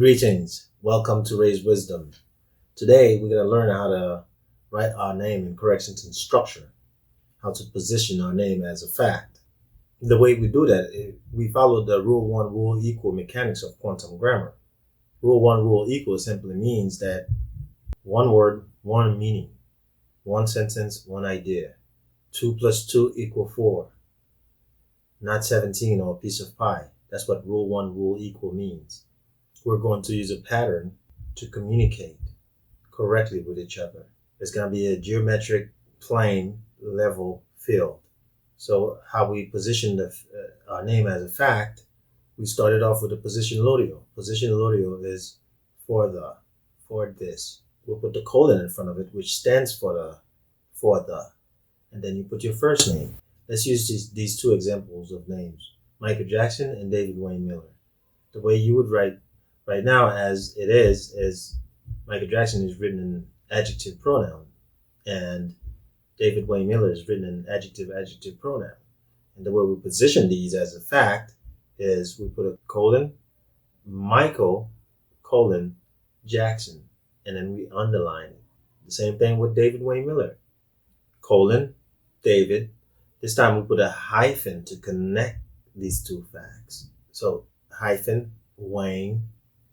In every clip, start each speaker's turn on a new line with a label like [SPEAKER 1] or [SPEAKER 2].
[SPEAKER 1] Greetings. Welcome to Raise Wisdom. Today, we're going to learn how to write our name in correct sentence structure, how to position our name as a fact. The way we do that, we follow the Rule 1 Rule-Equal mechanics of quantum grammar. Rule 1 Rule-Equal simply means that one word, one meaning, one sentence, one idea. 2 plus 2 equals 4, not 17 or a piece of pie. That's what Rule 1 Rule-Equal means. We're going to use a pattern to communicate correctly with each other. It's going to be a geometric plane level field. So how we position our name as a fact, we started off with the positional audio. Positional audio is for this. We'll put the colon in front of it, which stands for the. And then you put your first name. Let's use these two examples of names, Michael Jackson and David Wayne Miller. The way you would write right now as it is Michael Jackson is written in adjective pronoun, and David Wayne Miller is written in adjective pronoun. And the way we position these as a fact is we put a colon, Michael, colon, Jackson, and then we underline it. The same thing with David Wayne Miller. Colon, David. This time we put a hyphen to connect these two facts. So hyphen, Wayne,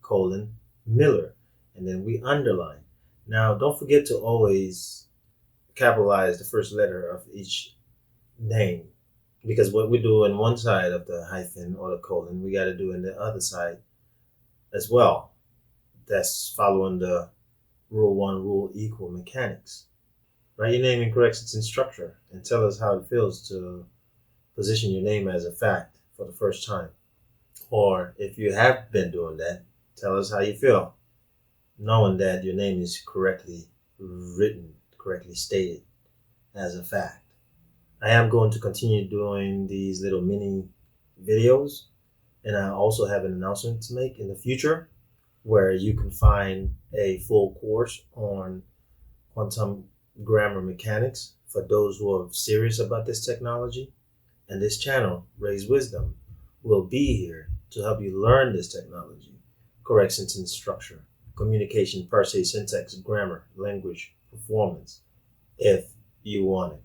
[SPEAKER 1] colon, Miller, and then we underline. Now, don't forget to always capitalize the first letter of each name, because what we do on one side of the hyphen or the colon, we got to do in the other side as well. That's following the Rule 1 Rule-Equal mechanics. Write your name in correct sentence structure and tell us how it feels to position your name as a fact for the first time. Or if you have been doing that, tell us how you feel, knowing that your name is correctly written, correctly stated as a fact. I am going to continue doing these little mini videos, and I also have an announcement to make in the future where you can find a full course on quantum grammar mechanics for those who are serious about this technology. And this channel, Raise Wisdom, will be here to help you learn this technology, correct sentence structure, communication, per se, syntax, grammar, language, performance, if you want it.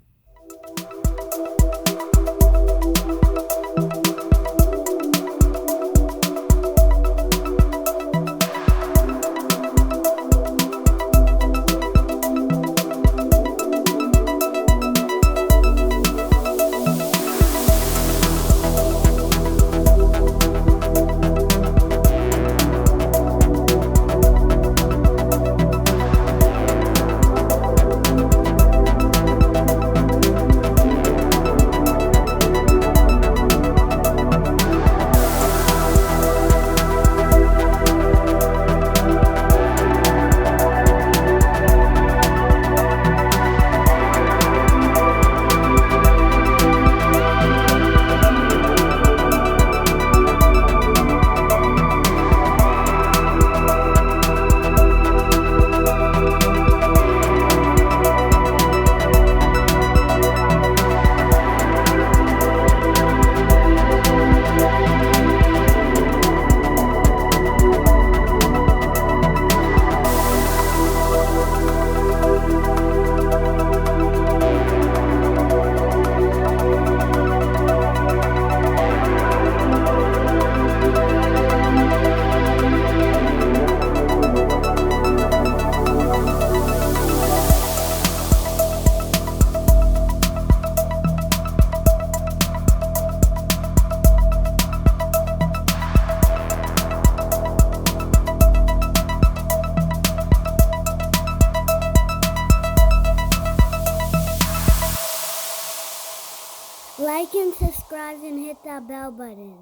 [SPEAKER 2] Like and subscribe and hit that bell button.